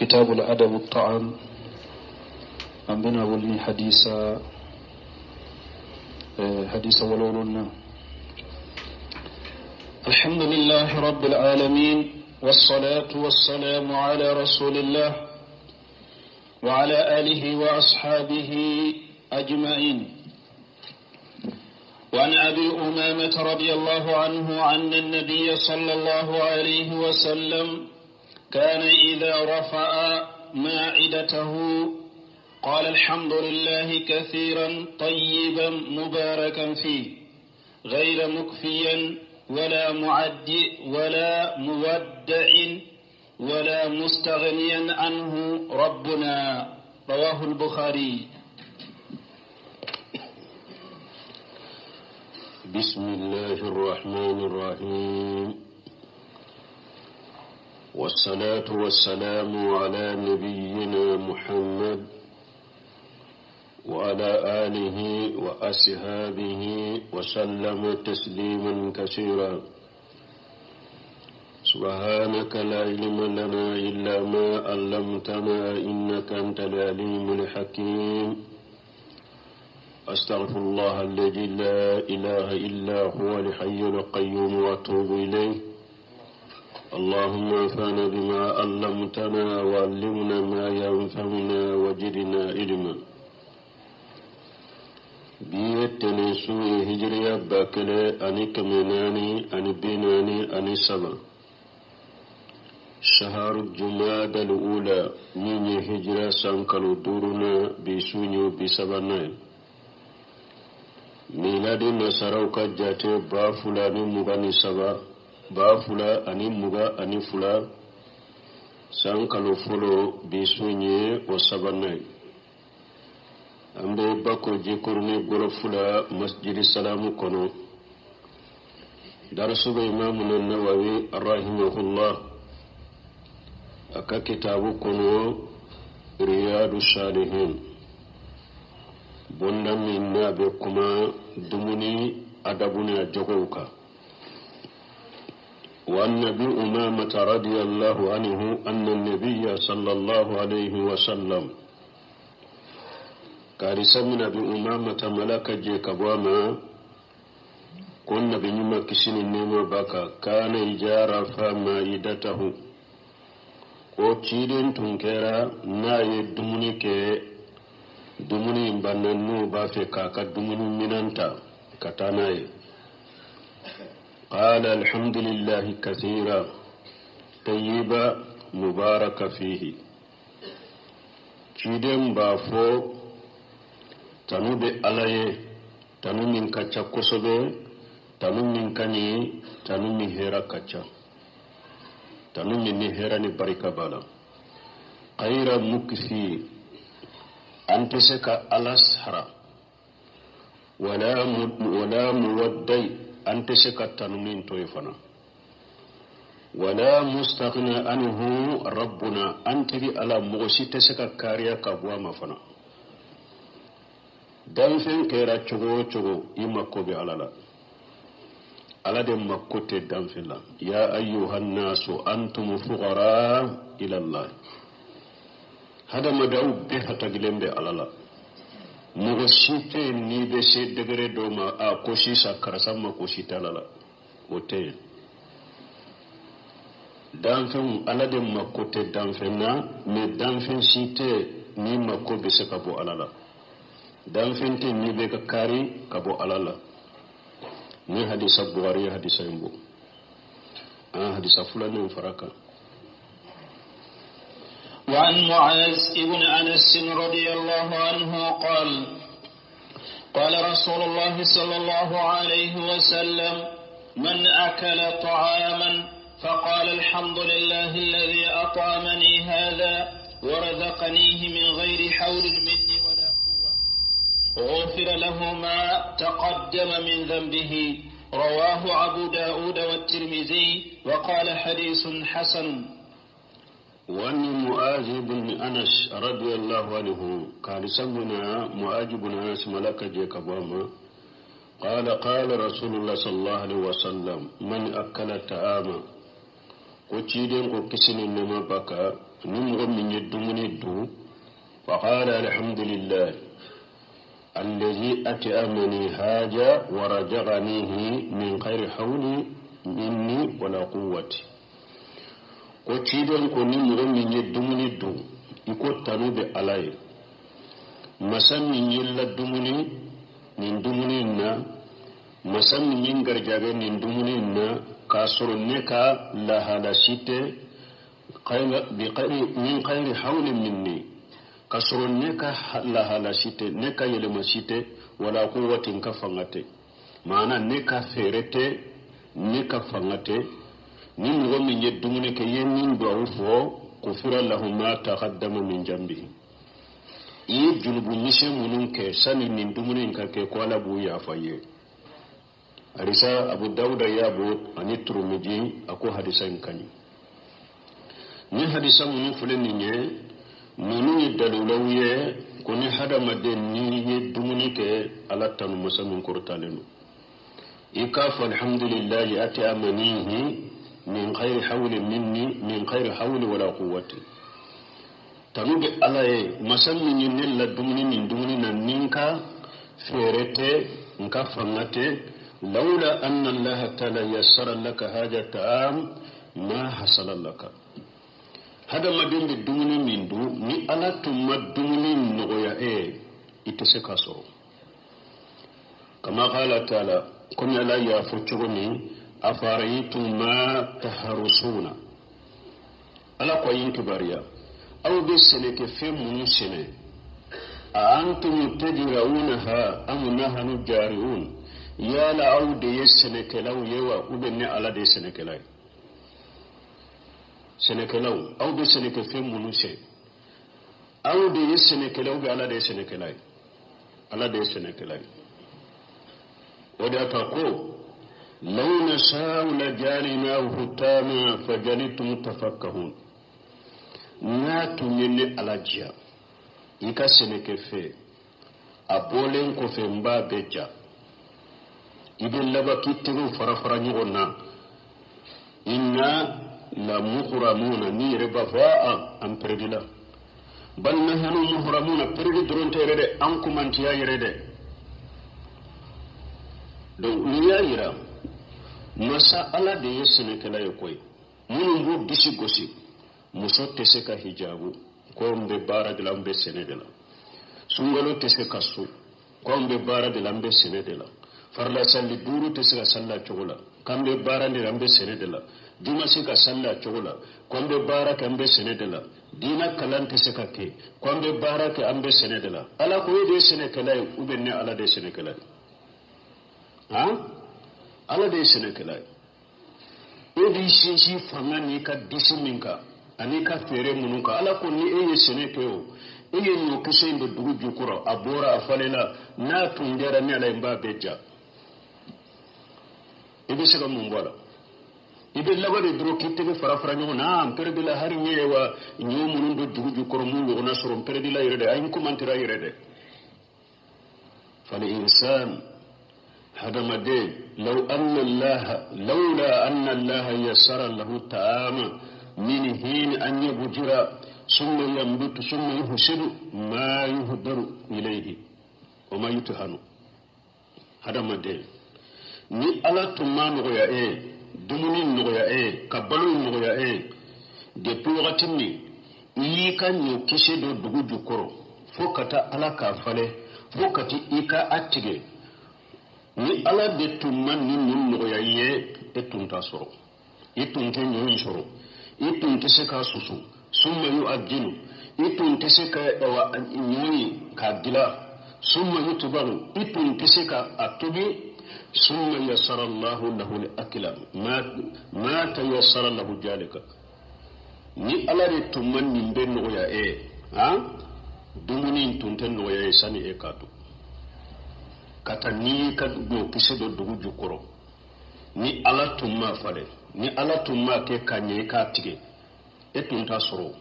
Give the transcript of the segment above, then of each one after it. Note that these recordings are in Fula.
كتاب الأدب الطعام أنبنا ولي حديث ولولنا. الحمد لله رب العالمين، والصلاة والسلام على رسول الله وعلى آله وأصحابه أجمعين. وعن أبي أمامة رضي الله عنه عن النبي صلى الله عليه وسلم كان إذا رفع مائدته قال الحمد لله كثيرا طيبا مباركا فيه غير مكفيا ولا مودع ولا مستغنيا عنه ربنا. رواه البخاري. بسم الله الرحمن الرحيم، والصلاة والسلام على نبينا محمد وعلى آله وأصحابه وسلم تسليما كثيرا. سبحانك لا علم لنا إلا ما علمتنا إنك أنت العليم الحكيم. أستغفر الله الذي لا إله إلا هو الحي القيوم وأتوب إليه. اللهم انفعنا بما علمتنا وعلمنا ما ينفعنا وزدنا علما. بيتني سوء هجرية باكلة أني كمناني أني بيناني أني سبا شهر الجمادى الأولى من هجرة سانكالو دورنا بسونيو بسباناي ميلاد نصارى كجاتي بافولا نمغاني سبا بافولا أني مغا أني فلا سانكالو فلو بسونيو وسباناي. ambe bako jikurni gorofula masjid salamu kono darsu be imam an-nawawi rahimahullah aka kitabu kono riyadus salihin bonna min nabe kuma dumuni adabuna jogowka. وعن أبي أمامة رضي الله عنه أن النبي صلى الله عليه وسلم كارثة من أبي أمامة ملك جيك بواما كنا بنيما كسين النيمة باكا كان إجارة فمائدته وچيدين تنكرا ناي دموني باننو بافي كاكا دموني منانتا كتاناي. قال الحمد لله كثيرا طيبا مبارك فيه. چيدين بافو tanu be alaye, tanu min kacha kosobe, tanu min kani, tanu min hera kacha, tanu min ni hera ni barika bala. Qaira mukfi anteseka alas hara, wala muwaddai anteseka tanu min toifana, wala mustaghna anhu rabbuna antiri ala mogosi teseka kariya kabwa mafana. danfen kera chogo imako be alala alade makote danfen la. ya ayyuhan nasu antum fuqara ila allah. hada madau be hatagilembe alala mugo site ni be se degere do ma a koshi sakara samma koshi talala ote danfen alade makote danfen na me danfen site ni mako be se kabo alala. dan fenti ni be ka kari kabo alala ni hadisa buhari hadisa imbo hadisa fulani faraka. وعن معاذ ابن أنس رضي الله عنه قال قال رسول الله صلى الله عليه وسلم من أكل طعاما فقال الحمد لله الذي أطعمني هذا ورزقنيه من غير حول مني غفر له ما تقدم من ذنبه. رواه أبو داود والترمذي وقال حديث حسن. وأن معاذ بن أنس رضي الله عنه قال سمنا معاذ بن أنس ملك جيك بوما قال رسول الله صلى الله عليه وسلم من أكل الطعام ko ciden ko kisini nema baka ni mo min yedumuni du fa qala alhamdulillah alladhi at'amani haja wa raja'anihi min ghairi hawli minni wala quwwati ko ciden ko ni mo min yedumuni du iko tanube alaye masan min yella dumuni nin dumuni na masan min garjabe nin dumuni na kasoro ne ka lahalasite min khayri hawlin minni kasoro ne ka lahalasite ne ka yelemasite wala quwwatin ka fangate mana ne ka ferete ne ka fangate ni mo min yedumuni ke yemin do fo kufira lahum ma taqaddama min jambihi i junubu mise munun ke sani nin dumunin ka ke ko ala bu ya faye arisa abu dauda ya bu ani turmiji ako hadisan kani ni hadisan munun fulen ni nunu ni dalulawiye ko ni hada maden ni ye dumuni ke ala tanu musamin kurtalenu ikafa alhamdulillah ati amanihi min khayri hawli minni min khayri hawli wala quwwati tanuge alaye masammi nyinne la dumuni na ninka ferete nka fangate laula anna allah ta'ala yassara laka hajata ma hasala laka hada madinde dumuni mindu ni ala tumma dumuni nogoya itese kaso kama qala ta'ala kun ala ya fuchuguni afaraytum ma taharusuna ala ko yin kibariya aw be seneke fe munu sene antum tajraunaha am nahnu jariun yala aw de yeseneke law yewa ubenne ala de seneke lay seneke law aw be seneke fe munu se aw de yeseneke law be ala de seneke lay ala de seneke lay wada ta ko لو نشاء لجعلناه ختاما فجعلتم تفكهون ناتو من الاجيا يكا سنك في ابولن كو في مبا بيجا يبن لبا كيتو فرفرا نيغونا إنا لمغرمون نيربا فاء ام پردلا بل نحن مغرمون پرد درون تيرده انكم انتيا يرده دو نيا يرام masa ala de yesene kala yokoy munum bu disi gosi muso tese ka hijabu ko mbe bara de lambe sene de la sungalo tese kasu ko mbe bara de lambe sene de la farla salli duru tese ka salla chogola kambe bara de lambe sene de la dima se ka salla chogola ko mbe bara ka mbe sene de la dina kalan tese ka ke ko mbe bara ka ambe sene de la ala ko de sene kala ubenne ala de sene kala ha ala de senekela edi shi fanga ni ka disiminka ani ka fere mununka ala ko ni eye senekeo eye no kisendo dugu jukura abora afalela na tungera ni ala imba beja ibe sega mumbola ibe labare dro kitebe farafara nyo na ampere bila hari nyewa nyo munundo dugu jukura mungo na soro ampere bila irede ayin kumantira irede fal insan هذا مدين لولا أن الله يسر له تعالى من حين أن يبجر ثم ينبت ثم يحسن ما يهدر إليه وما يتهن هذا مدين ni ala tuma nogoya dumuni nogoya kabalu nogoya depuis wakati mi yi ka nyo kise do dugu jukoro fo kata ala ka fale fo kati ika atige ni ala de tumman ni mun nogoya ye etunta soro etunte nyoyi soro etunte se ka susu summa yu ajilu etunte se ka nyoyi ka dila summa yutubaru etunte se ka atubi summa yassara Allahu lahu al-akla ma tayassara lahu jalika ni ala de tumman ni be nogoya dumuni tunte nogoya sani katu kata ni ka go kise do dugu jukoro ni ala tumma fale ni ala tumma ke kanye ka tige etunta soro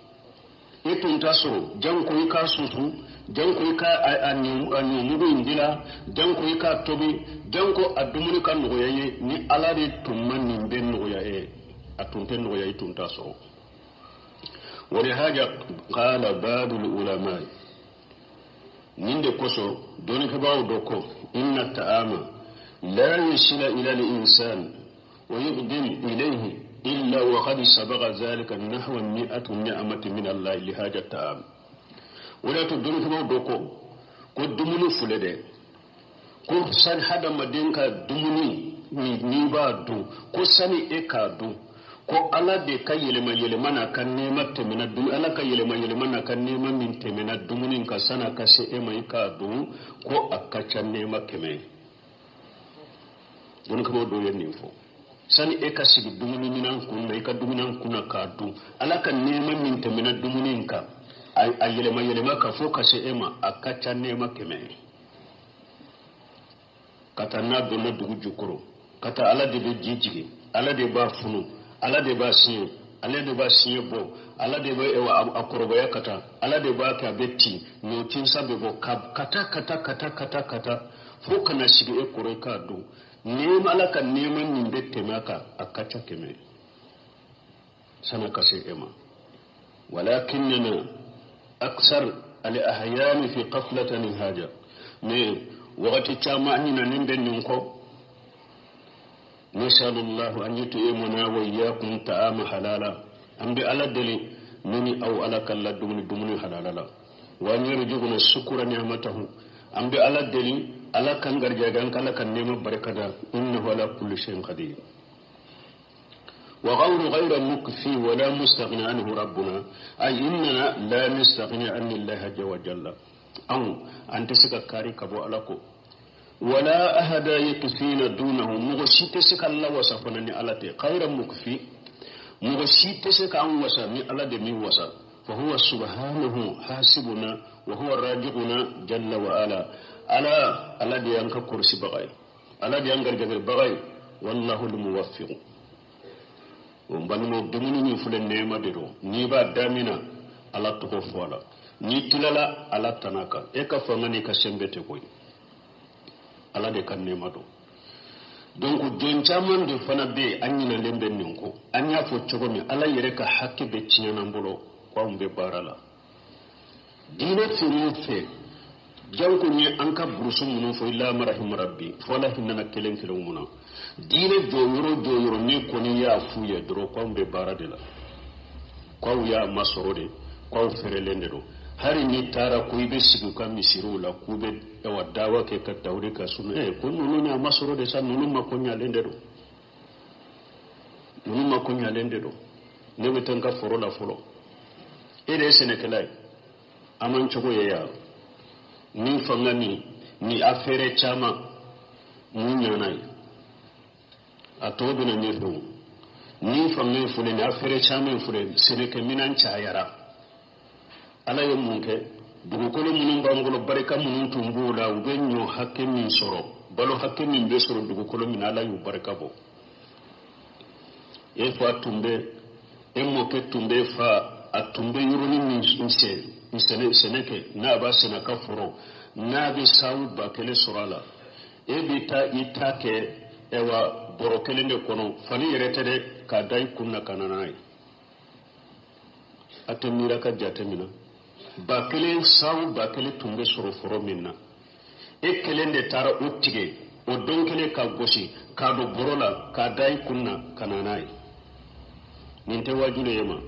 janko ka susu janko ka anyu mugo indila janko ka tobi janko adumuni kan nogoyaye ni ala de tumma ni ben nogoyaye atunten no yayi tunta so ولهذا قال بعض العلماء نند كوسو دون كباو دوكو إن الطعام لا يصل إلى الإنسان ويقدم إليه إلا وقد سبق ذلك نحو 100 نعمة من الله لهذا الطعام ولا تدون كباو دوكو ko dumuni fulede ko san hada madinka dumuni ni ba du ko sani e ka du ko ala de ka yelema na kan nema temena du ala ka yelema na kan nema min temena dumuni ka sana ka se e mai ka du ko akacha nema keme don ko do yen info sani e ka sigi dumuni minan kun na ka dumuni kun ka du ala ka nema min temena dumuni ka a yelema ka fo ka se e ma akacha nema keme kata na do na dugu jukuro kata ala de be jijigi ala de ba funu ala de ba sin ala de ba sin bo ala de ba ewa akorobo ya kata ala de ba ka betti no tin sabe bo kata fo kana shige e kore ka do ne malaka neman nin bette maka akacha keme sana kase ema walakinna aksar al ahyan fi qaflatan haja ne wakati chama nina nimbe ninko نسأل الله أن يطعمنا وإياكم طعام حلالا أم على دلي مني أو على كلا دمني حلالا وأن يرزقنا الشكر نعمته أم على دلي على كان غرجان كلا كان نعمة بركة إنه على كل شيء قدير وغير مكفي ولا مستغني عنه ربنا أي إننا لا نستغني عن الله عز وجل أو أن تسكى كاري كبو علىكو ولا أحد يكفينا دونه مغشيت سك الله وصفنا على خير مكفي مغشيت سك أن وصفني على دمي وصف فهو سبحانه حاسبنا وهو راجعنا جل وعلا على دي أنك كرسي بغاي على دي أنك جبر بغاي والله الموفق ومبنو دمني فلن نعمة درو نيبا دامنا على تكفوالا نيتلالا على تناكا إيكا فماني كسمبتي كوي ala de kan nema do donc jon chaman de fana be anyina lembe ninko anya fo chogo mi ala yere ka hakke be cinyana mbolo ko mbe barala dina fe janko ni anka burusu mun fo illa marahim rabbi fola hinna kelen kelen mun dina joyoro ni ko ni ya fu ya dro ko mbe baradela ko ya masorode ko ferelende do hari ni tara ko ibe sigu kam misirula kube e wadawa ke ka tawre ka sunu ko nunu nya masoro de san nunu makonya lende do ne wetan ka foro la folo ere senekelai aman chogo ya ni fangani ni afere chama munya nai atobe na nyefu ni fangani fule ni afere chama fule seneke minan chayara ala yo munke dugukolo munun bangolo barika munun tumbula ubenyo hakke min soro balo hakke min be soro dugukolo min ala yu barika bo e fa tumbe e mo ke tumbe fa atumbe yuruni min seneke na ba sena ka foro na be sawu ba kele sorala e bi ta itake ewa borokele ne kono fani yeretede ka dai kunna kananai atemira ka jatemina ba kelen sawu ba kelen tumbe soro foro minna e kelen de tara uttige o don kelen ka gosi ka do borola ka dai kunna kananai ninte wajule yema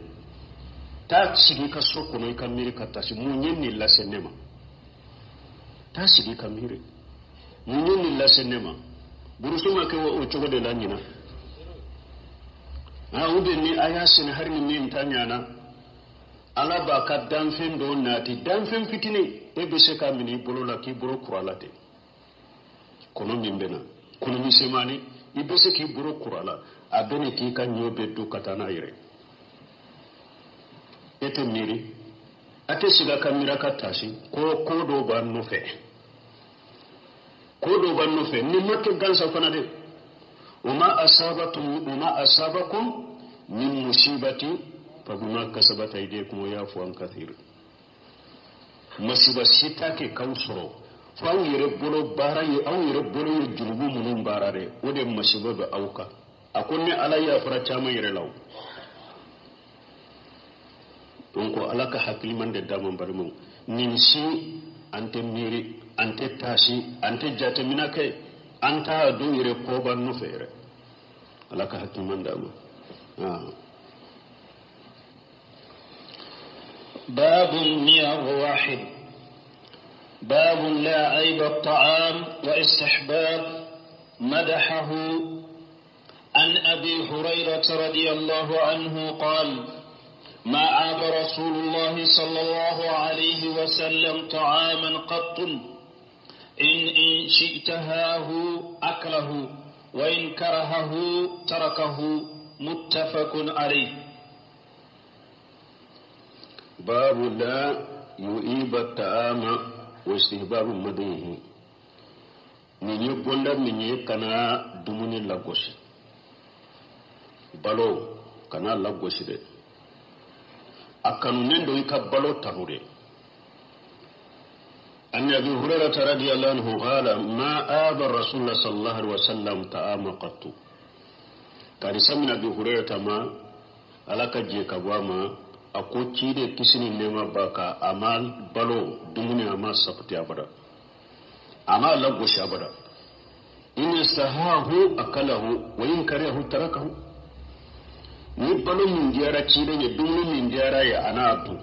ta sigi ka soko no ka miri ka tasi munyen ni la senema ta sigi ka miri munyen ni la senema burusuma ke o chogo de lanyina ube ni ayasin har ni min tanyana ala ba ka danfen do nati danfen fitine e be se ka mini bolola ki boro kuralate kono mimbena kono misemani ibe se ki boro kurala abene ki ka nyobe do katana ire ete miri ate siga kamira katasi ko do ba no fe ni makke gansa fana de وما أصابكم من مصيبة فبما كسبت أيديكم ويعفو عن كثير مصيبة سيتاكي كوسرو فاو يربولو باراي أو يربولو يجلبو منون باراري ودي مصيبة بأوكا akunni ala ya fara chama yere law donc ala ka hakliman de damam barimu nin si ante miri ante tashi ante jatemina ke anta do yere ko ban no fere ala ka hakliman dama باب مياه واحد باب لا عيب الطعام واستحباب مدحه عن أبي هريرة رضي الله عنه قال ما عاب رسول الله صلى الله عليه وسلم طعاما قط إن شئتهاه أكله وإن كرهه تركه متفق عليه. باب لا يعيب الطعام واستحباب مدحه من يقول من يكنا دمني لغوش balo kana lagosi de akanu nendo ika balo tanure an abi hurairah radiyallahu anhu qala ma aba rasulullah sallallahu alaihi wasallam ta'ama qattu kadi samina abi hurairah ma alaka je kabama ako cide kisini nema baka amal balo dumuni ama sapti abada ama lagosi abada in istahahu akalahu wa in karihahu tarakahu ni balo min diara cide ne dumuni min diara ya anatu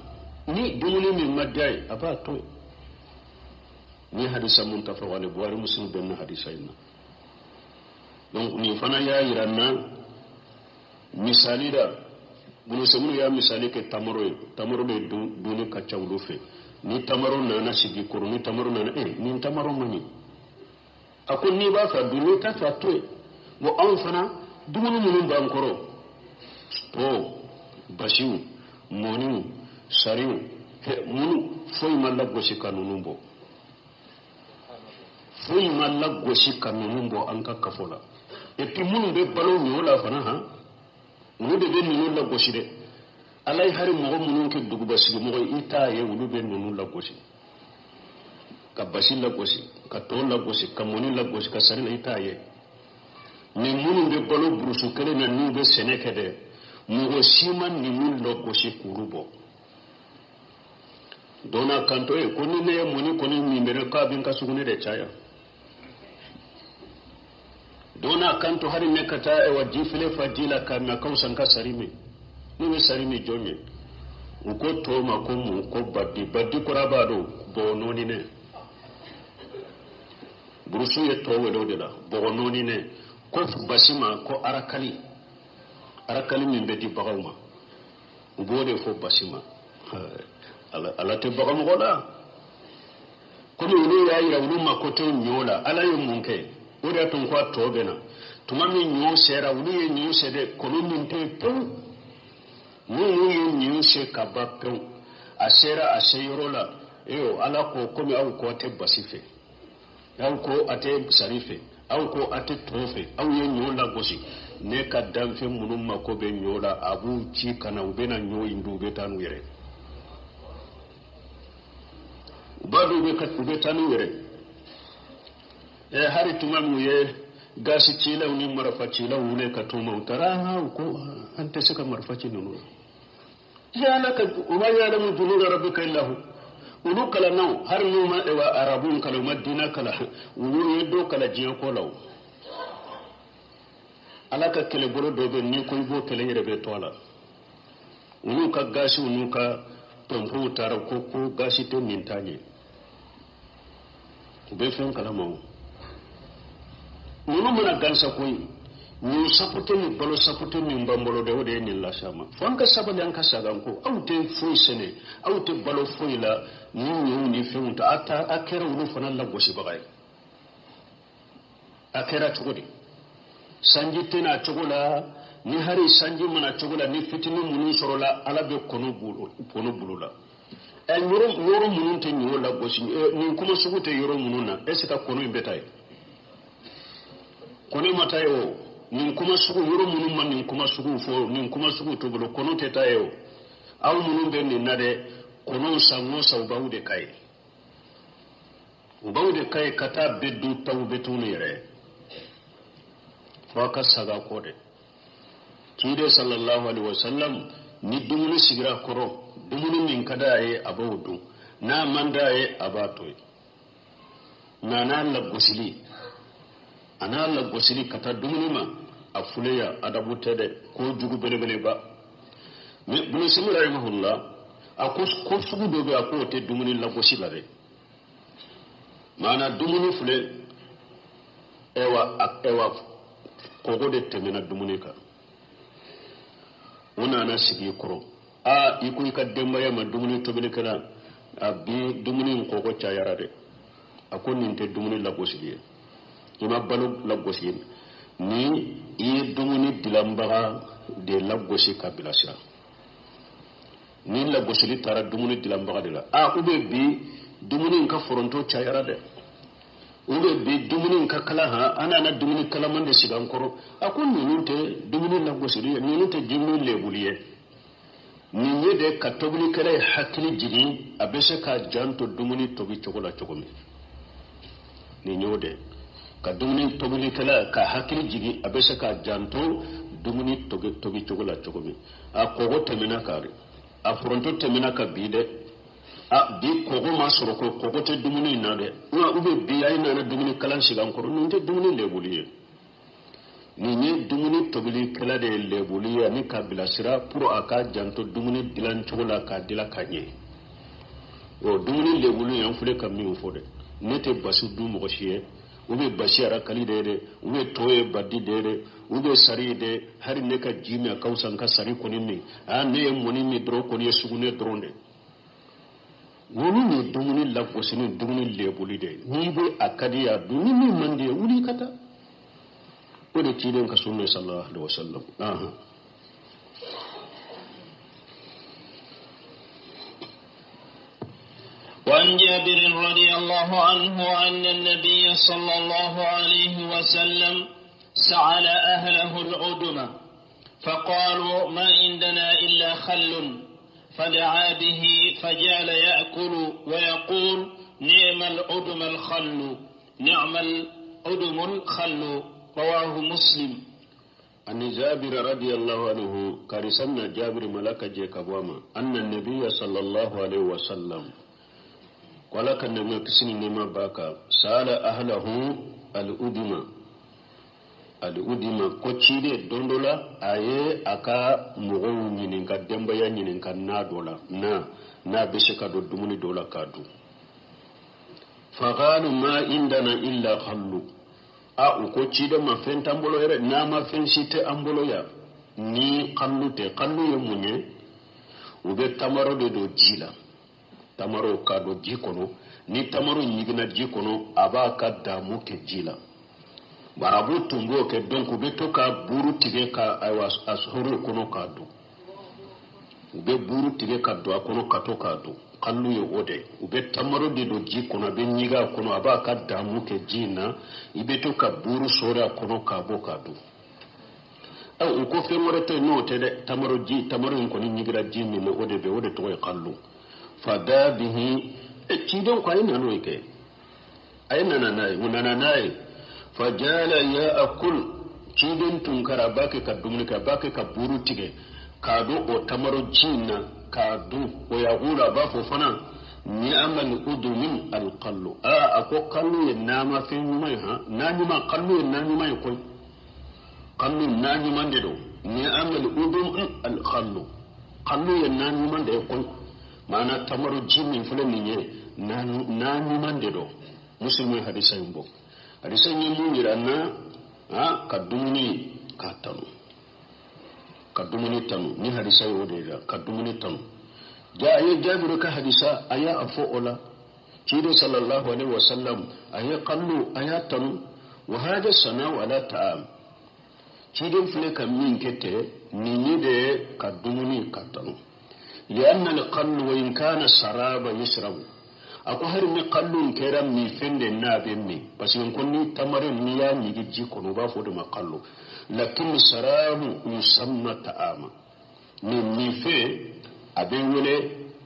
ni dumuni min madai abato ni hadisa muntafa wal buhari muslim ben hadisa ina donc ni fana ya iranna misali da bunu semu ya misali ke tamaro be duni ka chawlu fe ni tamaro na na sigi kuru ni tamaro na ni tamaro mani akon ni ba fa duni ta fa to mo an fana dumuni mun ba ankoro to bashiu moni sariu munu foi malago shikanunumbo foi malago shikanunumbo anka kafola et puis munu be balo nyola fana ha munu de be nunu la goshide alay hari mo munu ke dugu basigi mo ita ye wulu be nunu la goshi ka bashi la goshi ka to la goshi ka moni la goshi ka sari la ita ye ni munu be balo brusu kele na nu be seneke de mo siman ni mun la goshi kurubo dona kanto e ko ni ne moni ko ni mbere ka bin ka sugune de chaya dona kanto hari mekata e wajifile fadila kana kausan ka sarimi ni sarimi jonye uko to makomu ko baddi korabado bononi ne burusu ye to wedo de la bononi ne ko basima ko arakali min bedi bagawma ubode fo basima ala te bagam gola ko ni wulu yayi wulu makoto nyola ala yum munke ore tun kwa tobena tuma min nyu sera wulu ye nyu sede kono min te pu wulu ye nyu se kabapu asera aseyorola eyo ala ko komi au ko te basife au ko ate sarife au ko ate trofe au ye nyu la gosi ne ka damfe munum makobe nyola abu ci kana ubena nyu indu betanu yere ubadu be tanu yere hari tumamu ye gasi cila uni marafa cila wule ka tuma utara ko ante saka marafa cinu ya laka uma ya lamu junuda rabbika illahu ulu kala naw har numa e wa arabun kala madina kala ulu yedo kala jiya ko law alaka kele boro dobe ni ko ibo kele yere be tola ulu ka gasi ulu ka tompu utara ko gasi te mintanye ube fen kala maw nunu muna gansa koy ni sapote ni balo sapote ni mbambolo de wode ni la sama fanka sabali anka sagan ko awte foy sene awte balo foy la ni feunta ata akera wulu fana la gosi bagay akera tugodi sanji tena tugola ni hari sanji mana tugola ni fitini munu sorola ala be kono bulula el yoro munun te ni wala gosi ni kuma sugute yoro mununa esika kono imbetay kono matayo nin kuma sugu yoro munum man nin kuma sugu fo nin kuma sugu to bolo kono tetayo aw munum be nin nade kono sango sawbawde kay kata beddu tawbetu ne yere faka saga kode kide sallallahu alaihi wasallam ni dumuni sigira koro dumuni min kada ye abawdu na manda ye abato na la gosili ana la gosili kata dumuni ma afuleya adabutede ko jugu bele ba me bunu simu rahimahullah akos ko sugu dobe akote dumuni la gosila de mana dumuni fule ewa kogo de temena dumuni ka una na sigi koro iku ka dembaya ma dumuni tobele kana abi dumuni kogo cha yara de akon ninte dumuni la gosili ima balu la gosili ni i dumuni dilambaga de la gosi kabila sira ni la gosili tara dumuni dilambaga de la ube bi dumuni ka foronto cha yara de ube bi dumuni ka kala ha ana na dumuni kala mande sigan koro akon nunte dumuni la gosili nunte jimmi lebuliye ni yede ka tobli kala hakili jigi abese ka janto dumuni tobi chokola chokomi ni nyode ka dumuni tobili kala ka hakili jigi abese ka janto dumuni tobi chokola chokomi kogo temena kare fronto temena ka bide bi kogo masoro ko kogo te dumuni nade ube bi ay na dumuni kala sigan koro nunte dumuni lebuliye ni ne dumuni tobili kala de lebuliya ni kabila sira pour aka janto dumuni dilan chokola ka dila kanye dumuni lebuliya en fule kam mi fode nete basu du mo shiye ube bashara kali de ube toye baddi de ube sari de hari ne ka jimi akausan ka sari ko ni ne moni mi dro ko ni sugune dronde woni ni dumuni la ko sinu dumuni lebuli de ni be akadiya duni mi mande wuli kata o de tiden ka sunna sallallahu alaihi wasallam وعن جابر رضي الله عنه أن النبي صلى الله عليه وسلم سأل أهله العدم فقالوا ما عندنا إلا خل فدعا به فجعل يأكل ويقول نعم العدم الخل نعم العدم الخل رواه مسلم. أن جابر رضي الله عنه كارسنا جابر ملك جيكابواما أن النبي صلى الله عليه وسلم wala kan na kisini nema baka sala ahlahu al-udima ko cide dondola aye aka mogo nyinin ka demba ya nyinin ka na dola na bishika do dumuni dola kadu faqalu ma indana illa khallu ko cide ma fen tambolo ere na ma fen site ambolo ya ni khallu te khallu ye munye ube tamaro do jila tamaro ka do jikono ni tamaro nyigina jikono aba ka damu ke jila barabu tumbo ke donku beto ka buru tige ka aywas ashuru kono ka do ube buru tige ka do akono ka to ka do kallu ye ode ube tamaro de do jikono be nyiga kono aba ka damu ke jina ibeto ka buru sora kono ka bo ka do ko fe morete no te de tamaro ko ni nyigira jini no ode be ode to e kallu fada bihi cidon ko ayna no ke ayna nanai fajala ya akul cidon tunkara bake ka dumnika bake ka buru tige ka do o tamaro jinna ka du o ya gura ba fo fana ni amal udumin alqallu ako qallu yanama fi mai ha nani ma qallu yanani mai ko qallu nani man de do ni amal udum alqallu qallu yanani man de ko mana tamaru jimi fulani nye nani mande do muslimu hadisa yumbo hadisa yimbu ngiranna kadumuni tanu ni hadisa yode da kadumuni tanu aye jabiru ka hadisa aya afo ola kido sallallahu alaihi wasallam aya qallu aya tanu wa hada sana wala ta'am kido fule kam min kete ni de kadumuni katanu لأن القل وإن كان السراب يشرب أكو هرمي قلون كيرا مي فند النابي مي بس ينكوني تمرين ميا نيجي كنوبا فود ما قلو لكن السراب يسمى تآما مي في أبين ولي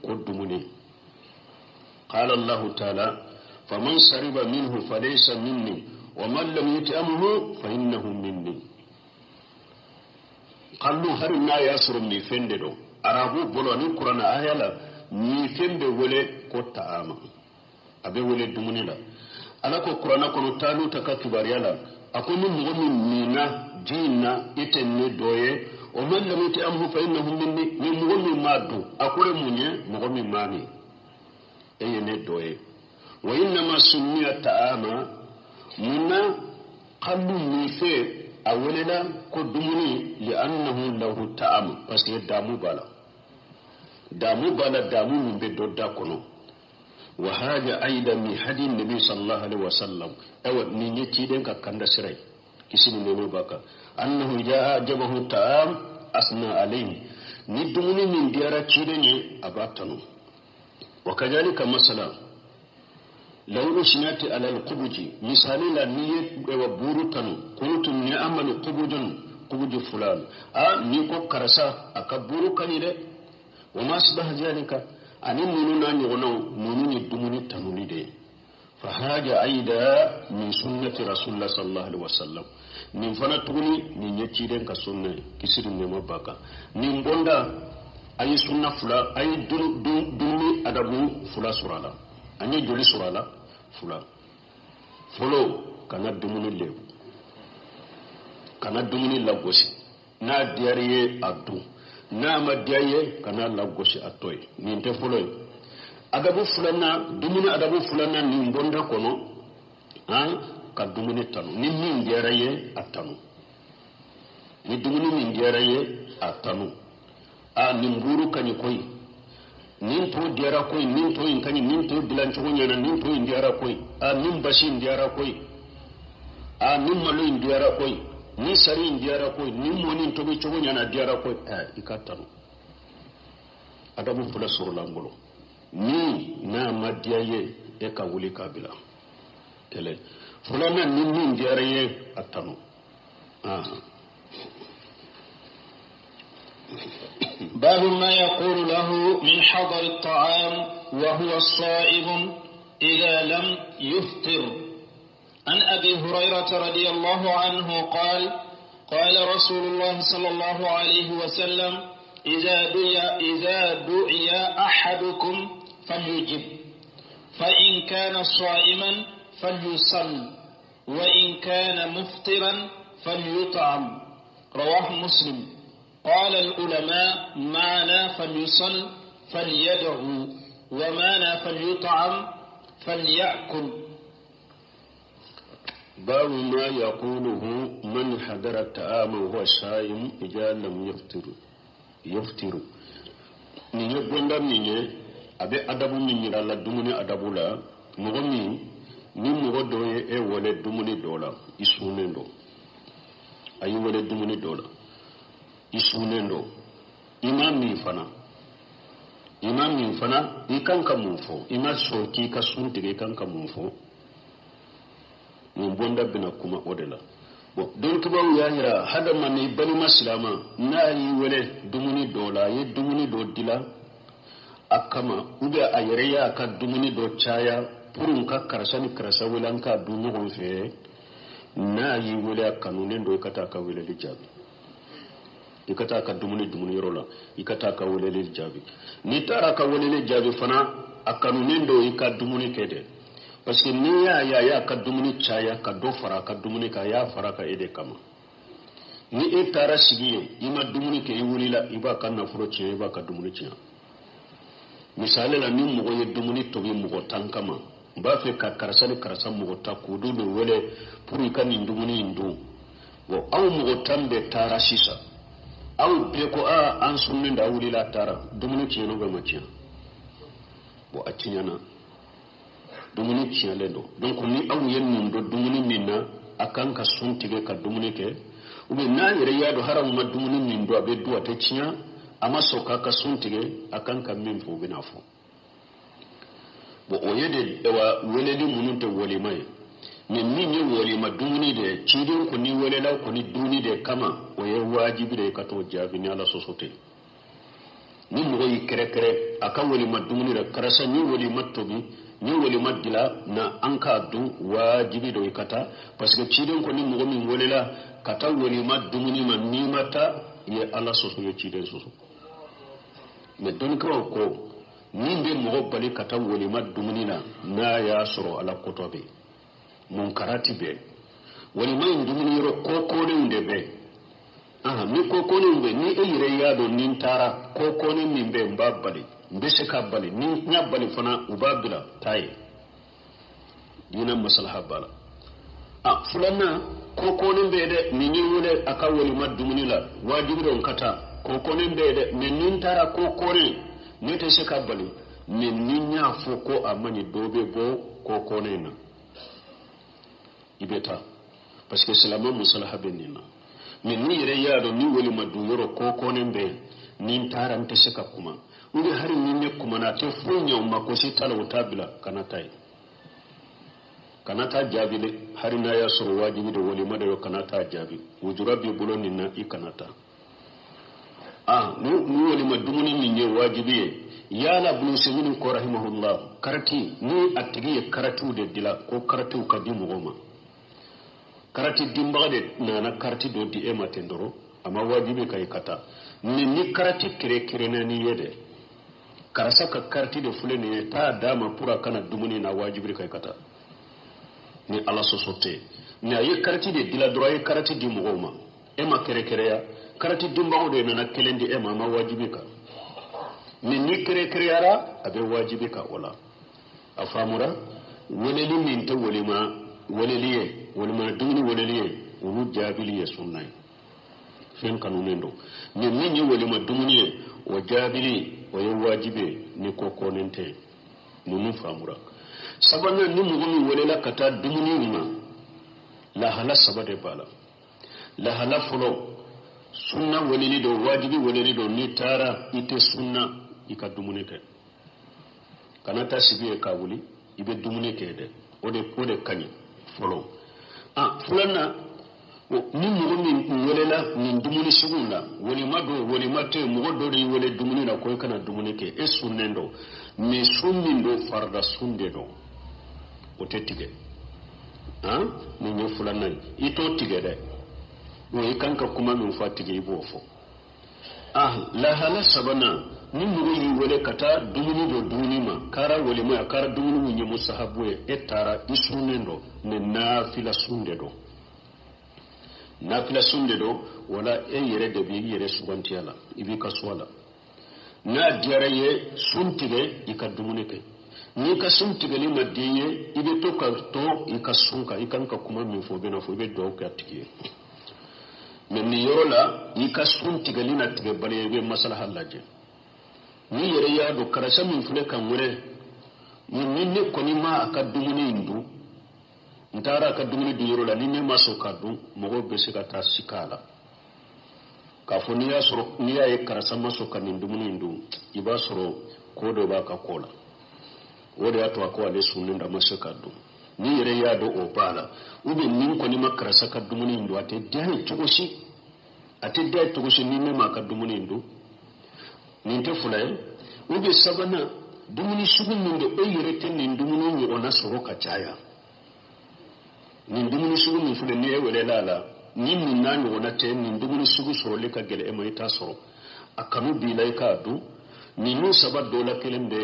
قدمني قال الله تعالى فمن شرب منه فليس مني ومن لم يطعمه فإنه مني kallu hari na ya suru mi fende do arabu bolo ni qur'ana ayala mi fende wole ko ta'ama abe wole dumuni la ala ko qur'ana ko talu takatubariala akoni mo mina jinna itenne doye o man lam yata'amhu fa innahu minni ni mo mi madu akure munye mo mi mani eyene doye wa inna ma sunniya ta'ama munna qallu mi fe awelena ko dumuni li annahu lahu ta'am parce que damu bala damu min be dodda kono wa haja aidan mi hadin nabi sallallahu alaihi wasallam aw ni nyeti den ka kanda sirai kisini ne baka annahu jaa jabahu ta'am asna alayhi ni dumuni min diara cidene abatanu wa kadhalika masala law usnati ala alqubuji misali la niyet wa burutanu kuntu ni amalu qubuju fulan ni ko karasa akaburu kanide wa masbah zalika ani mununa ni wono mununi dumuni tanuni de fa haja aida min sunnati rasulullah sallallahu alaihi wasallam nin fana tuguni ni nyeci den ka sunna kisiri ne mabaka nin bonda ay sunna fula ay dumi adabu fula surala anye joli surala fula folo kana dumuni lew kana dumuni lagosi na diariye adu na ma diaye kana lagosi atoy ninte folo adabu fulana dumuni adabu fulana ni bonda kono ka dumuni tanu ni min diaraye atanu ni dumuni min diaraye atanu ni mburu kanyi koy nin to diara koy nin to in kanyi nin to bilancho nyana nin to indiara koy nin bashi indiara koy nin malu indiara koy ni sari indiara koy nin moni to be chogo nyana diara koy ikatanu adabu fula surulangolo ni na madiaye e ka wuli kabila tele fulana nin min diara ye atanu باب ما يقول له من حضر الطعام وهو الصائم إذا لم يفطر. عن أبي هريرة رضي الله عنه قال قال رسول الله صلى الله عليه وسلم إذا دعي أحدكم فليجب فإن كان صائما فليصل وإن كان مفطرا فليطعم. رواه مسلم. قال العلماء معنى فليصل فليدعو ومعنى فليطعم فليأكل. باب ما يقوله من حضر الطعام وهو صائم إذا لم يفطر ni bonda minye abe adabu minye la dumuni adabu la mogomi ni mogo doye e wole dumuni dola isunendo ayi wole dumuni dola isunendo imam min fana ikanka mufo ima soki ka suntige kanka mufo mun bonda bina kuma odela bo don tuba ya hira hada mani bani maslama na yi wele dumuni dola ye dumuni do dila akama ube ayreya ka dumuni do chaya purun ka karasani karasa welanka dumu gonfe na yi wele kanunen do kata ka wele lijabi ikata ka dumuni yorola ikata ka welele jabi ni tara ka welele jabi fana akanu nendo ika dumuni kede parce que ni ya ka dumuni chaya ka do fara ka dumuni ka ya fara ka ede kama ni etara sigiye ima dumuni ke iwulila iba kana furo chi iba ka dumuni chi misale la ni mugo ye dumuni to bi mugo tankama ba fe ka karasani karasa mugo ta kudu do wele puri ka ni dumuni indu bo aw mugo tambe tara sisa aw be ko an sunnin da wuri la tara dumuni ci no ga maciya bo a cinyana dumuni ci lendo donc ni aw yen mun do dumuni minna akan ka sun tige ka dumuni ke ube na yere yado haram ma dumuni min do abe do ta cinya amma so ka sun tige akan ka min fo bina fo bo o yede wa weledi munun te woli mai min ye woli ma dumuni de cidin ko ni wole law ko ni duni de kama o ye wajibi de kato jabi ni ala sosote ni mo yi kere aka woli ma dumuni de karasa ni woli mattobi ni woli madila na anka du wajibi do kata parce que cidin ko ni mo min wole la kata woli ma dumuni ma ni mata ye ala soso ye ciden soso mais don ko ni be mo bali kata woli ma dumuni na ya soro ala kotobe mun karati be woli ma dumuni ro ko de be ni ko ne be ni eyire ya do nin tara ko ne min be mbabali mbe se ka bali ni nyabali fana ubabila tayi dina maslaha bala fulana ko ne be de ni wole aka woli ma dumuni la wajibi don kata ko ne be de nin tara ko ne ni te se ka bali ni nya fo ko amani dobe bo ko ne na ibeta parce que c'est la même maslaha benina mais ni yere yaado ni woli madu yoro ko ne be ni tarante se ka kuma ngi hari ni ne kuma na te fo nyaw mako si talawta bila kanata jabile hari na ya soro wajibi de woli madu kanata jabi wujurabi buloni na ikanata ni woli madumuni min ye wajibi yala ibn simin ko rahimahullah karati ni atigi karatu de dila ko karatu kadimu goma karati dimbade nana karati do di ematendoro ama wajibi kay kata ni karati kire na ni yede karasa ka karati de fuleni ta dama pura kana dumuni na wajibi kay kata ni ala sosote ni ay karati de dila droye karati di mugoma ema kire ya karati dimbade nana kelendi ema ma wajibi ka ni kire yara abe wajibi ka wala afamura weleli min ta weleliye walima dumuni weleliye ulu jabiliye sunnay fen kanu nendo ni minni walima dumuni wa jabili wa wajibe ni ko nente nunu famura sabana ni mugumi welela kata dumuni ma la hala sabade bala la hala fulo sunna weleli do wajibi weleli do ni tara ite sunna ika dumuni ke kanata sibiye ka wuli ibe dumuni ke de ode kanyi folo fulana ni mugo min welela min dumuni sugunda woni mado woni mate mugo do de wele dumuni na ko kana dumuni ke esunendo me sunnindo farda sunde do otetige ni nyo fulana ito tige de wo ikanka kuma min fatige ibofo la hala sabana ni mugo yi wele kata dumuni do dumuni ma kara wele ma kara dumuni munye musahabu etara isunendo ne nafila sunde do wala yere de bi yere subantiyala ibi kaswala na diaraye suntige ikadumune ke ni ka suntige li madiye ibe to ka to ikasunka ikanka kuma min fo be na fo be do ka tikiye men ni yola ikasuntige li na tige bale be maslaha laje ni yere ya do karasha min fule kan wure ni ne ko ni ma akadumune indu ntara kadumuni diyoro la ni ne maso kadu mogo be se kata sikala ka fo ni ya soro ni ya karasa maso kanin dumuni ndu iba soro ko do ba ka kola wode ya to ko ale sunninda maso kadu ni yere ya do o bala ube nin ko ni makarasa kadumuni ndu ate dai togoshi ni ne ma kadumuni ndu ni te fulay ube sabana dumuni sugun ndo e yere ten ni dumuni ni ona soro ka jaya ni dumuni sugu min fule ni wele lala ni min nani wona te ni dumuni sugu soro le ka gele e mai ta soro akanu bi lay ka du ni no sabat do la kelembe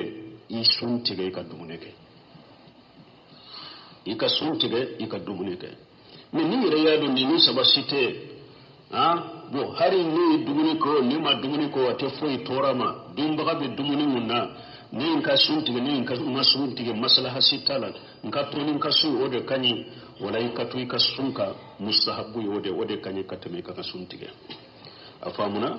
i suntige ka dumune ke ika suntige ika dumune ke ni re ya do ni no sabat site bo hari ni dumuni ko ni ma dumuni ko ate foi torama dumba be dumuni munna ni nka suntige ni nka masuntige maslaha sitala nka to ni nka su ode kanyi wala ikatu ikasunka mustahabu yode kanyi katame ka suntige afamuna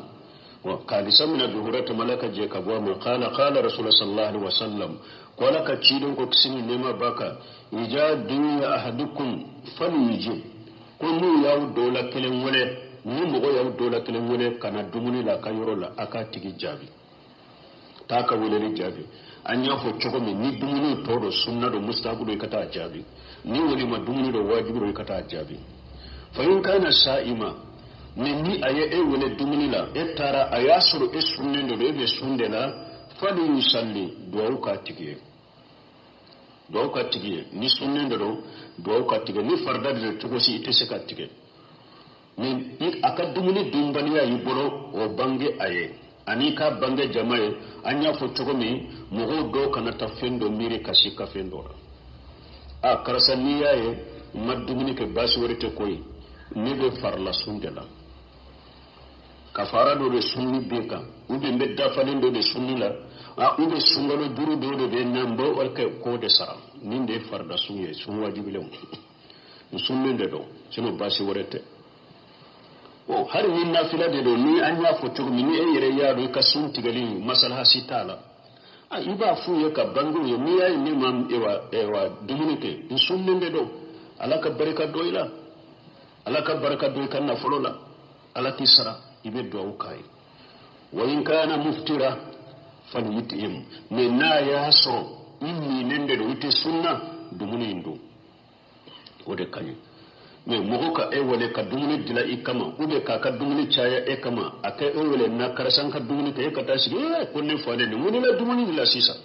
wa kalisa min al-duhurat malaka je ka bo ma qala rasul sallallahu alaihi wasallam qala ka cidon ko kisini nema baka ijadu ahadukum falyujib kunu yaw dola kelen wole ni mogo yaw dola kelen wole kana dumuni la kayoro la aka tigi jabi taka wole ni jabi anya fo chogo ni dumuni todo sunna do mustahabu do kata jabi ni wali ma dumuni do wajibi do kata jabi fa in kana sa'ima ni aye wala dumuni la etara ayasuru sunne do be sunde la fali yusalli do ka tige ni sunne do ka tige ni farda de to si ite se ka tige min aka dumuni dumbaniya yi bolo o bange aye ani ka bange jamaye anya fo cogo mi mogo do kana ta fendo miri kasi ka fendo a karasa ni yaye madumuni ke basi worite koy ni be farla sundela kafara do de sunni beka ube medda falindo de sunni la a ube sungalo duru do de nambo walke ko de sara ninde farda sunye sun wajibilem sunni de do sino basi worite o har min nafila de do ni anya fo to mi ni yere ya do ka sun tigali masalaha sitala a iba fu ye ka bangu ye mi ay ni mam ewa dumunike sunni de do alaka baraka doila alaka baraka do kan na folola alati sara ibe do kai wa in kana muftira falyutim min na ya so inni nende do ite sunna dumuni ndo ode kanyi me mogo ka wale ka dumuni dila ikama ube ka dumuni chaya kama aka wale na karasan ka dumuni ka ka tashi ko ne fane ne muni la dumuni dila sisa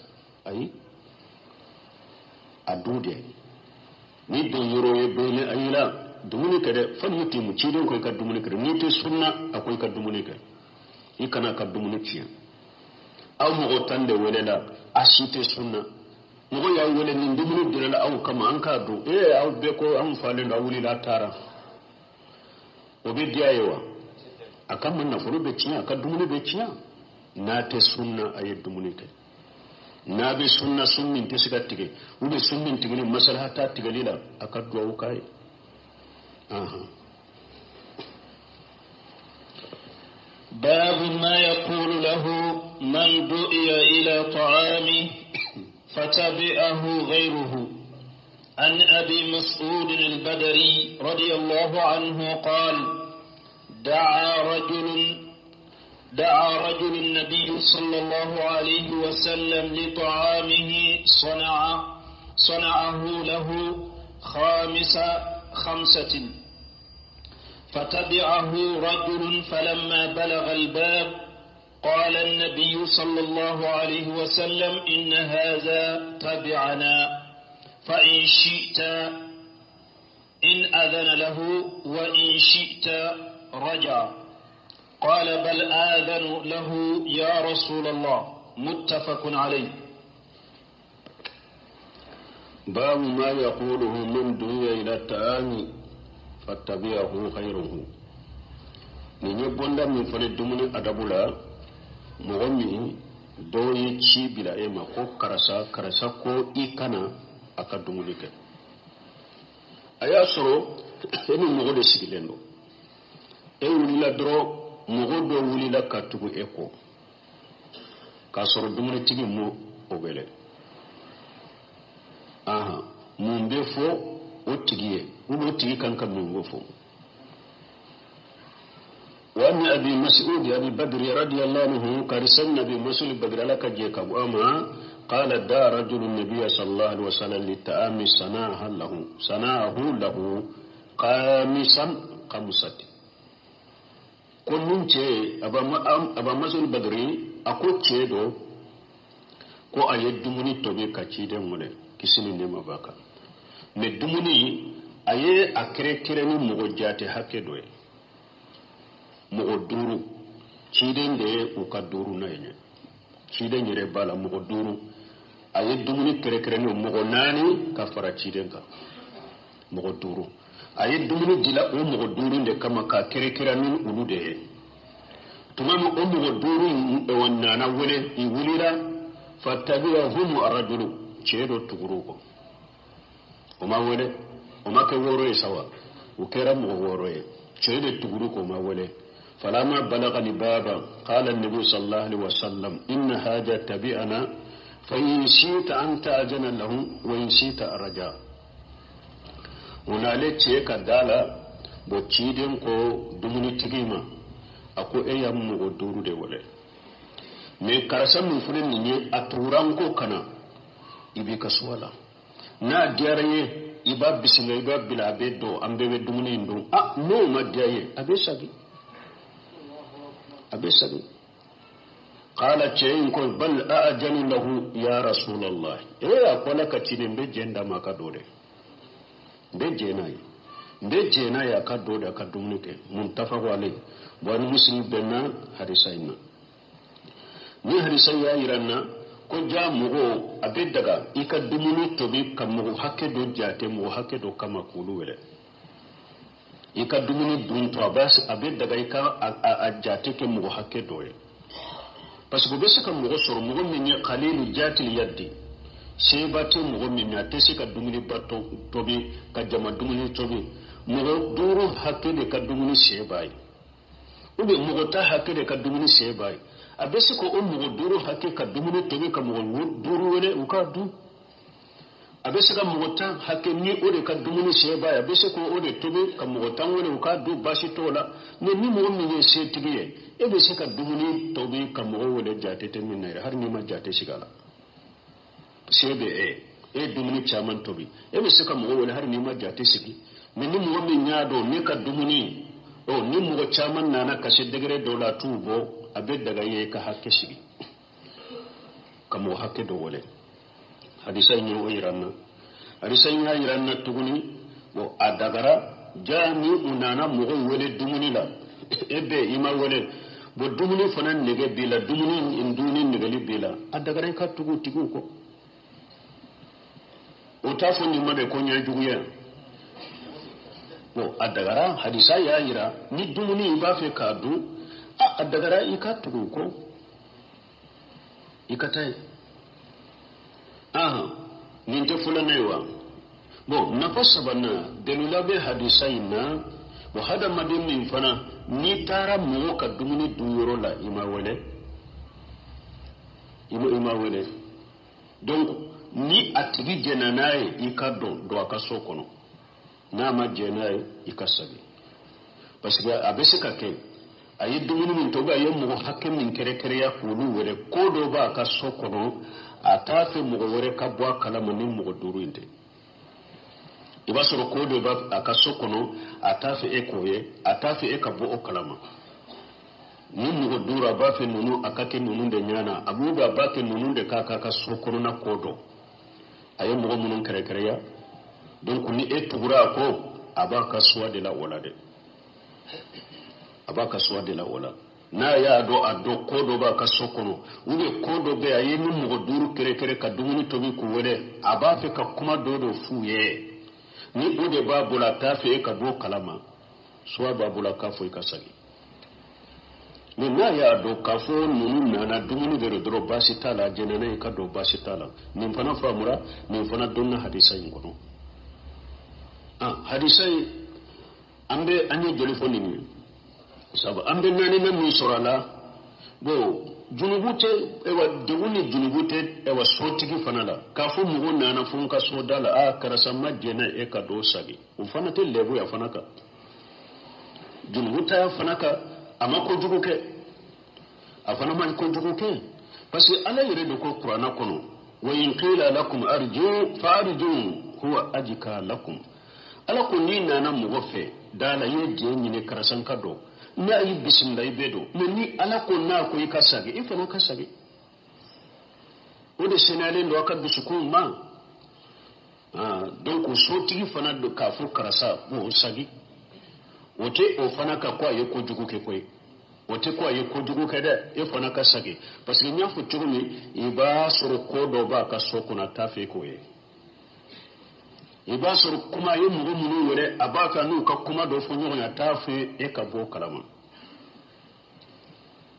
ai adude ni do yoro ye bele ayila dumuni ka de falyutim mu ci don ko ka dumuni ka ni te sunna akwai ka dumuni ka ikana ka dumuni ciya aw mogo tande wele la asite sunna mogo ya wele ni dumuni dila la aw kama an ka do aw be ko an fale da wuli la tara o be diayewa akam na furu be ciya ka dumuni be ciya na te sunna ay dumuni ka na be sunna sunnin te siga tige ube sunnin tige ni maslaha ta tige lila aka do kai باب ما يقول له من دعي إلى طعامه فتبعه غيره. عن أبي مسعود البدري رضي الله عنه قال دعا رجل النبي صلى الله عليه وسلم لطعامه صنعه له خمسة فتبعه رجل فلما بلغ الباب قال النبي صلى الله عليه وسلم إن هذا تبعنا فإن شئت إن أذن له وإن شئت رجع. قال بل آذن له يا رسول الله. متفق عليه. باب ما يقوله من دعي إلى الطعام فاتبعه خيره. ni bonda min fane dumuni adabula mogomi do yi ci bila ma ko karasa ko ikana aka dumuni ke aya soro eni mogo de sigilendo wulila dro mogo do wulila katugu eko ka soro dumuni tigi mo obele mun be fo o tigiye ubo tigi kanka mun go fo. وأن أبي مسعود أبي بدر رضي الله عنه كارسن أبي مسعود بدر لك جيك أما قال دا رجل النبي صلى الله عليه وسلم للتآمي صنعه له قامسا قمسة كل ننشي أبا مسعود بدري أكو تشيدو ko aye dumuni tobe ka cide mule kisini nema baka me dumuni aye akere ni mogo jate hakke doye mogo duru ciden de u ka duru na yenye ciden yere bala mogo duru aye dumuni kere ni mogo nani ka fara ciden ka mogo duru aye dumuni dila o mogo duru de kama ka kere ni ulu de tumama o mogo duru e wannana wele i wulira fattabi'ahum ar-rajulu ceedo tugurugo o ma wele o ma ke woro e sawa o kera mo woro e ceedo tugurugo ma wele falama balagha libaba qala an-nabi sallallahu alaihi wasallam inna hadha tabi'ana fa in shi'ta anta ajana lahu wa in shi'ta arja onale ce ka dala bo ciden ko dumuni tigima ako e yam mo duru de wole me karasa mun funin ni a turan ko kana ibi kasuwala na diaraye iba bisila iba bila bedo ambe be dumuni ndo no ma diaye abe sagi qala chayin ko bal ajanu lahu ya rasulullah ya ko laka tinin be jenda maka dole be jenai mbe jena ya ka do da ka dumuni ke muntafaqu alayh wa muslim benna hadisaina ni hadisa ya iranna ko ja mugo abe daga ika dumuni tobi kam mugo hakke do jate mugo hakke do kama kulu wele ika dumuni dun to abas abe daga ika a jate ke mugo hakke do ye parce que be saka mugo soro mugo minni qalilu jatil yaddi sebati mugo minni atesi ka dumuni batto tobi ka jama dumuni tobi mugo duru hakke de ka dumuni sebai ube mugo ta hakke de ka dumuni sebai abesi ko mugo duru hakke ka dumuni tobi ka mugo duru wele ukadu abesi ka mugo ta hakke ni ode ka dumuni sebai abesi ko ode tobi ka mugo tan wele ukadu bashi tola ne ni mugo minni setibiye ebe se ka dumuni tobi ka mugo wele jate te min na har ni ma jate sigala sebe dumuni chaman tobi ebe se ka mugo wele har ni ma jate sigi mais ni mugo min nyaado ne ka dumuni ni mugo chaman nana kashe degre dola tubo abe daga ye ka hakke sigi kamo hakke do wole hadisa nyo iranna hadisa nya iranna tuguni bo adagara jami unana mugo wole dumuni la ebe ima wole bo dumuni fana nege bila dumuni induni nege bila adagara ka tugu tigu ko utafo ni mabe ko nya juguya bo adagara hadisa ya ira ni dumuni ba fe kadu adagara ikatugo ko ikatai ninte fulanewa bo nafasa bana delula be hadisa ina bo hada madin min fana ni tara mo ka dumuni duyoro la ima wele donc ni atigi jenanaye ikado do akaso kono na ma jenaye ikasabi parce que abese ka ke ayi dumuni min toga ayi mugo hakke min kere ya kulu were kodo ba ka sokono atafe mugo were ka bwa kala mani mugo duru inde iba soro kodo ba aka sokono atafe ekoye atafe ka bo okalama ni mugo dura ba fe nunu akake nunu de nyana abuga ba ke nunu de ka sokono na kodo ayi mugo munun kere ya donc ni etugura ko abaka suwa de la wala de abaka suwa de la wala na ya do ado kodo ba ka sokono ube kodo be ayi ni mugo duru kere ka dumuni tobi ku wele abafe ka kuma dodo fuye ni ode ba bula tafe ka bo kalama suwa ba bula ka fo ikasagi ni na ya do ka fo nunu na dumuni bero dro basi tala jenene ka do basi tala ni fana famura ni fana donna hadisa ngono hadisa ambe anye telefoni ni sabu ambe nani na mi sorala bo junubute ewa dewuni junubute ewa sotigi fanala kafu mugo nana funka sodala karasa majena ka do sagi ufana te lebu ya fanaka junubuta ya fanaka amako juguke afana man ko juguke parce que ala yire do ko qur'ana kono wa in qila lakum arju fa arju huwa ajika lakum ala ko ni nana mugo fe dala ye je nyine karasan kado na yi bismillah bedo ni ala ko na ko ikasage ifana kasage o de senale ndo aka bisukun ma donc so tigi fana do kafu karasa bo sagi wote o fana ka kwa ye ko jugu ke koy wote kwa ye ko jugu ke da e fana kasage parce que nyafu tugumi iba soro ko do ba ka soko na tafe ko ye iba soro kuma ye mugo munu wore abaka nu ka kuma do fo nyonya tafe e ka bo kalama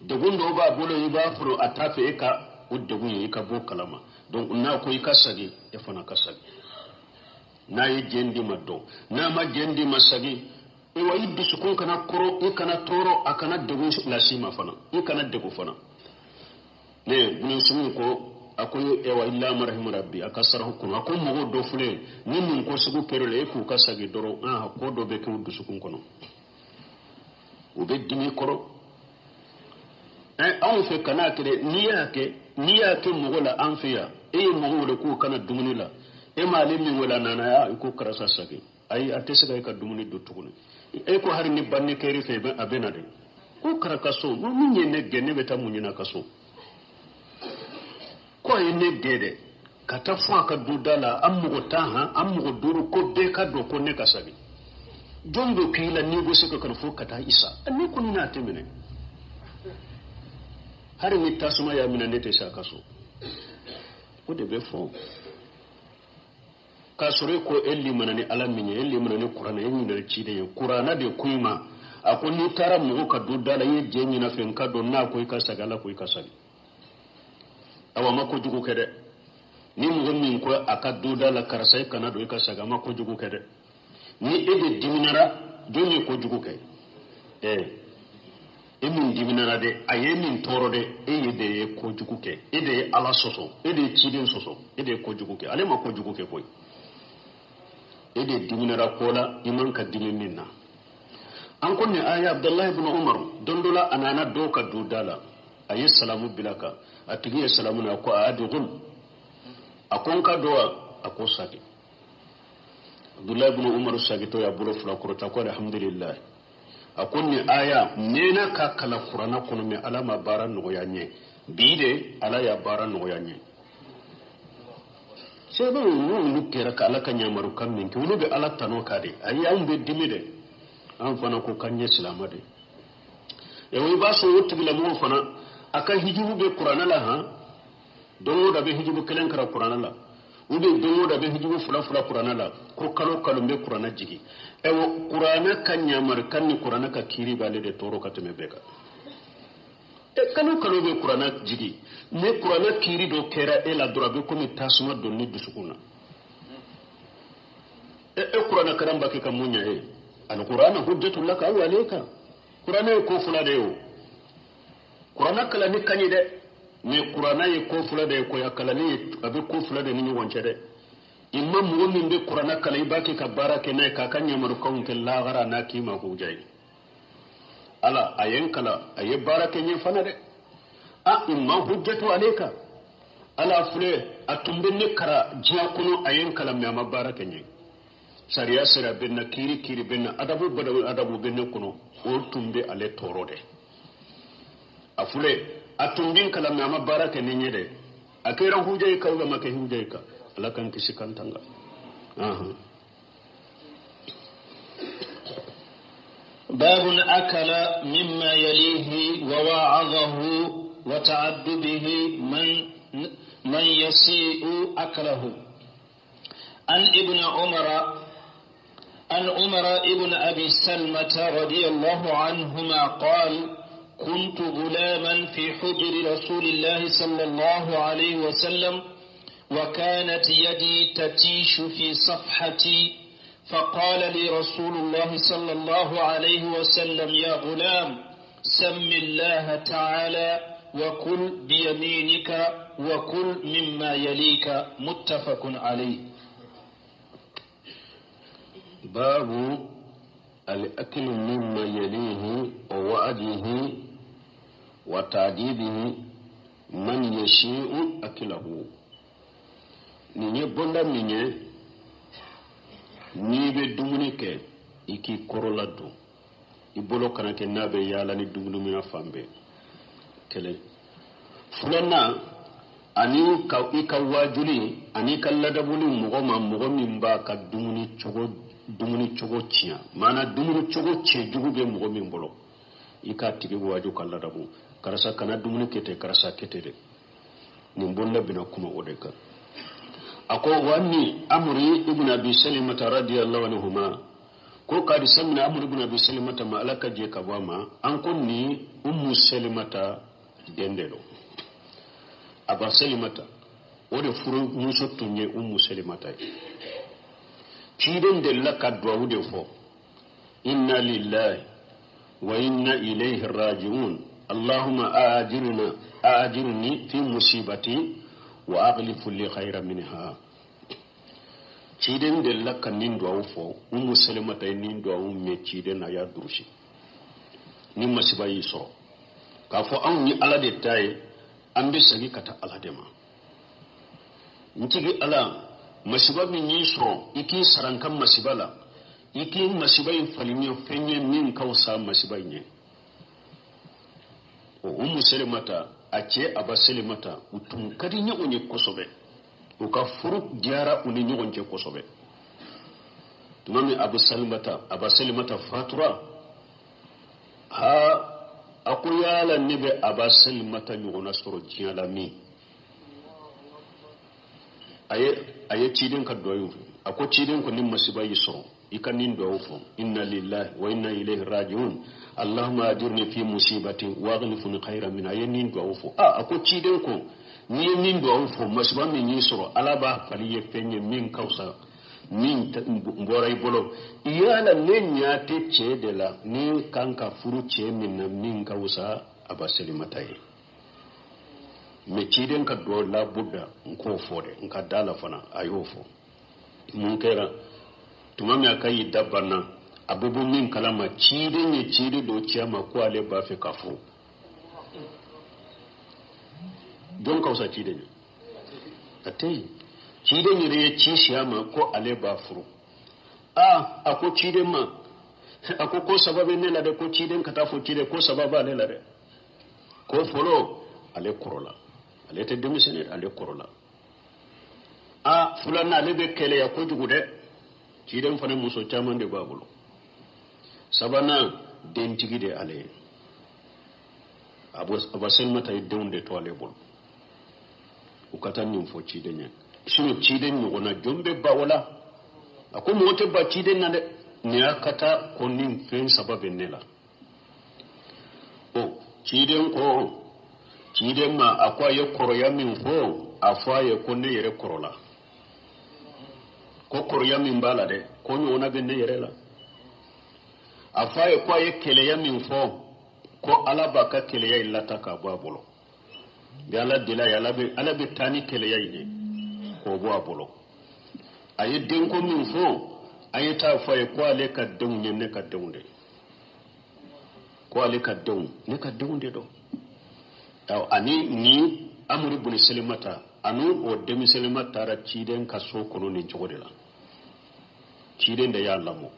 de gundo ba bolo iba furo atafe e ka udde gunye e ka bo kalama donc na ko ikasage e fana kasage na yi jendi maddo na ma jendi masagi e wa yiddu sukun kana koro e kana toro akana degu la sima fana e kana degu fana ne bunu sumu ko akoy e wa illa marhamu rabbi akasara hukum akon mo do fule ni mun ko sugu perole e ku kasagi doro ko do be ko wuddu sukun kono o be dimi koro an fe kana kede niyake mo la anfiya e mo le ku kana dumuni la e malimi wala nana ya ko karasa sagi ay atesega ka dumuni do tukuni e ko har ni banne keri fe be abenade ko karakaso mo minye ne gene beta munyina kaso ko ene dede kata fu aka dudala amugo taha amugo duru ko be ka do ko ne kasagi jombe kila ni go sika kan fo kata isa ni kun na temene har mi tasuma ya mina nete saka so ko de be fo ka sore ko elli manani alaminye elli manani qur'ana yin da ci de qur'ana de kuima akon ni tara mu ka dudala ye jenyi na fen ka do na ko ka sagala ko ka sagi awa mako jugu kede ni mu min ko aka dudala karasai kana do ka saga mako jugu kede ni ede diminara doni ko jugu kay emin diminara de ayemin toro de eyede ko jugu ke ede ala soso ede chiden soso ede ko jugu ke ale mako jugu ke koy ede diminara kola iman ka diminna an kunne aya Abdullah ibn Umar dondola anana doka dudala ayi salamu bilaka atigi salamu na ko adugul akon ka doa akosaki Abdullah ibn Umar sagi to ya bulo fula kurota ko alhamdulillah akunni aya nena ka kala qur'ana kono me alama baran no yanye bide ala ya baran no yanye sebe no kera kala kanya maru kam min ko be ala tano kade ayi am be dimide an fana ko kanye islamade e wi baso wotti la mo fana aka hijubu be qur'ana la ha do da be hijubu kelen kara qur'ana la ube dongo da be hijubu fula qur'ana la ko kalo be qur'ana jigi e wo qur'ana kanya mar kanni qur'ana ka kiri bale de toro ka teme beka e kalo be qur'ana jigi ne qur'ana kiri do kera e la durabe ko mi tasuma do ni dusukuna e qur'ana karamba ke kamunya e al qur'ana hujjatul laka aw alayka qur'ana ko fula de yo qur'ana kala ni kanyi de mais qur'ana ye ko fula de ko yakala ni abe ko fula de ni wonce de imam mo min be qur'ana kala ibake ka barake nay ka kanya maru kawun ke lagara na kima ko jay ala ayen kala aye barake ni fana de imam hujjatu alayka ala fule atumbe ne kara jiya kuno ayen kala me ma barake ni sariya sira benna kiri benna adabu benna kuno o tumbe ale torode afule atumbin kala me ama baraka ni nyede akira hujay ka wala make hujay ka ala kan kisi kantanga باب أكل مما يليه ووعظه وتعدبه من يسيء أكله عن عمر ابن أبي سلمة رضي الله عنهما قال كنت غلاما في حجر رسول الله صلى الله عليه وسلم وكانت يدي تتيش في صفحتي فقال لي رسول الله صلى الله عليه وسلم يا غلام سم الله تعالى وكل بيمينك وكل مما يليك متفق عليه. باب الأكل مما يليه ووعده وتعديده من يشيء أكله نيني بوندا نيني nibe dumuni ke iki korola do ibolo kana ke nabe yala ni dumuni mina fambe kele fulana ani ka ikawajuli ani kalladabuli mugo min ba ka dumuni chogo chia mana dumuni chogo che jugu be mugo min bolo ika tigi waju kalladabu karasa kana dumuni kete karasa kete de nin bonda bina kuma odeka ako wani amri ibn abi salimata radiyallahu anhuma ko kadi samina amri ibn abi salimata ma alaka je kabama an kunni ummu salimata dendelo aba salimata wode furu muso tunye ummu salimata kiden della kadwa wude fo inna lillahi wa inna ilayhi raji'un allahumma ajirni fi musibati wa aghlifu li khayran minha ciden della kanin do fo ummu salimata nin do me ciden na ya durshi ni masiba yi so ka fo an ni ala de tay an bi sagi kata ala de ma ntigi ala masiba min yi so iki sarankan masibala iki masiba yi falinyo fenye min kausa masiba yi o ummu salimata ace aba salimata utun kadi nya onye kosobe o ka furu diara uni nya onje kosobe tumami abu salimata fatura ha akuyala nibe aba salimata nyugona soro jiala mi aye cidin ka doyu ako cidin ko nim masiba yiso ikan nin do fo inna lillahi wa inna ilayhi raji'un allahumma ajirni fi musibati wa aghnifni khayran min aye nin do fo ako cidin ko ni nin do fo masiba min yiso alaba faliye fenye min kausa min mboray bolo iyala nenya te cede la ni kanka furu ce min na min kausa abaseli mataye me ciden ka do la budda ko fode nka dala fana ayofo mun kera tuma me akai dabana abubu min kalama ciden ye cide do ciyama ko ale ba fe kafu don kausa ciden atei ciden ye ci siyama ko ale ba furu ako ciden ma ako ko sababe ne la de ko ciden ka ta fo cide ko sababa ne la de ko folo ale korola ale te demisene ale korola fulana ale be kele ya ko jugude ciden fane muso chaman de babulo sabana dentigi de ale abasen mata deunde to ale bol ukatan nim fo ciden nya sunu ciden no ona jombe bawala ako mote ba ciden na de ne akata ko nim fen sababe nela ciden ko ciden ma akwa ye koroya min fo afwa ye ko ne yere korola ko koroya min bala de ko no na be ne yere la afwa ye ko ye kele ya min fo ko alaba ka kele ya illata ka babolo ya la dila ya ala be tani kele ya ide ko babolo ayi den ko min fo ayi ta fa ye ko ale ka den ne ka dende ko ale ka den ne ka dende do ani ni amuri buni selimata anu o demi selimata ra ciden ka so kono ni jogode la ciden da ya lamu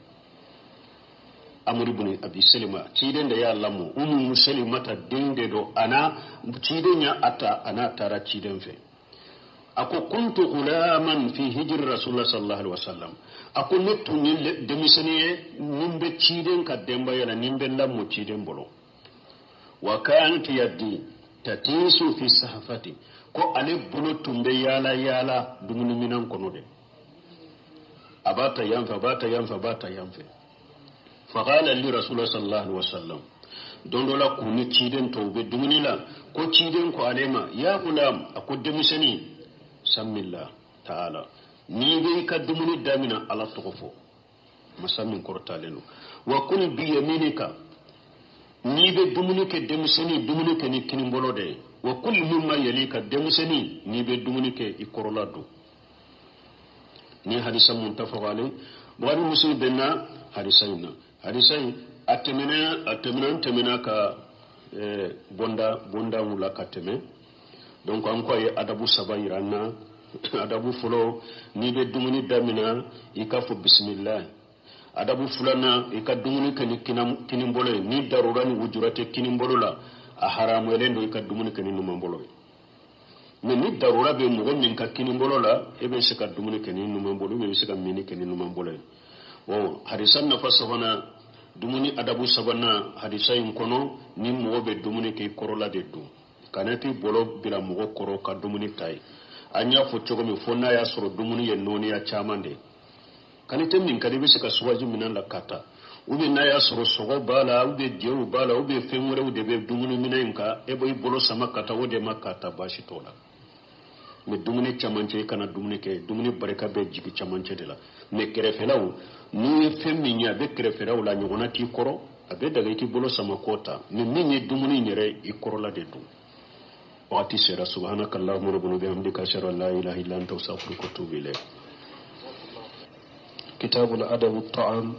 amuri buni abi selima ciden da ya lamu muselimata dinde do ana ciden ya ata ana tara ciden fe ako kuntu ghulaman fi hijr rasulullah sallallahu alaihi wasallam ako netu ni demi seniye nimbe ciden ka demba yana nimbe lamu ciden bolo wa kanat yaddi tatisu fi sahafati ko ale bolo tumbe yala dumuni minan kono de abata yanfa faqala li rasulullah sallallahu alaihi wasallam don dola kuni ciden to be dumuni la ko ciden ko alema ya gulam akodde misani sammillah ta'ala ni be ka dumuni damina ala tokofo masamin kortaleno wa kul bi yaminika ni be dumuni ke demuseni dumuni ke ni kinin bolode wa kullu mimma yalika demuseni ni be dumuni ke ikorola do ni hadisa muntafaq alay wani muslim benna hadisai atemena ka bonda mula kateme donc an ko adabu sabayranna adabu fulo ni be dumuni damina ikafu bismillah adabu fulana ika dumuni kani kinin bolo ni darurani wujurate kinin bolo la a haramu elendo ika dumuni kani numa bolo mais ni darura be mo min ka kinin bolo la ebe se ka dumuni kani numa bolo be se ka mini kani numa bolo hadisan na fasahana dumuni adabu sabana hadisain kono ni mo be dumuni ke korola de du kanati bolo bila mo koro ka dumuni tai anya fo chogo mi fonna ya soro dumuni ye noni ya chamande kanite min kadi be se ka suwaji minan la kata ube na ya soro sogo bala ube jewu bala ube femure ube be dumuni minan ka ebo i bolo sama kata ode makata bashi tola me dumuni chamanche kana dumuni ke dumuni bareka be jigi chamanche de la me kerefelaw ni feminya be kerefelaw la nyona ti koro abe daga ti bolo sama kota ni minye dumuni nyere i koro la de du wati sera subhanakallahumma rabbana bihamdika ashhadu an la ilaha illa anta astaghfiruka wa atubu ilayk كتاب الأدب الطعام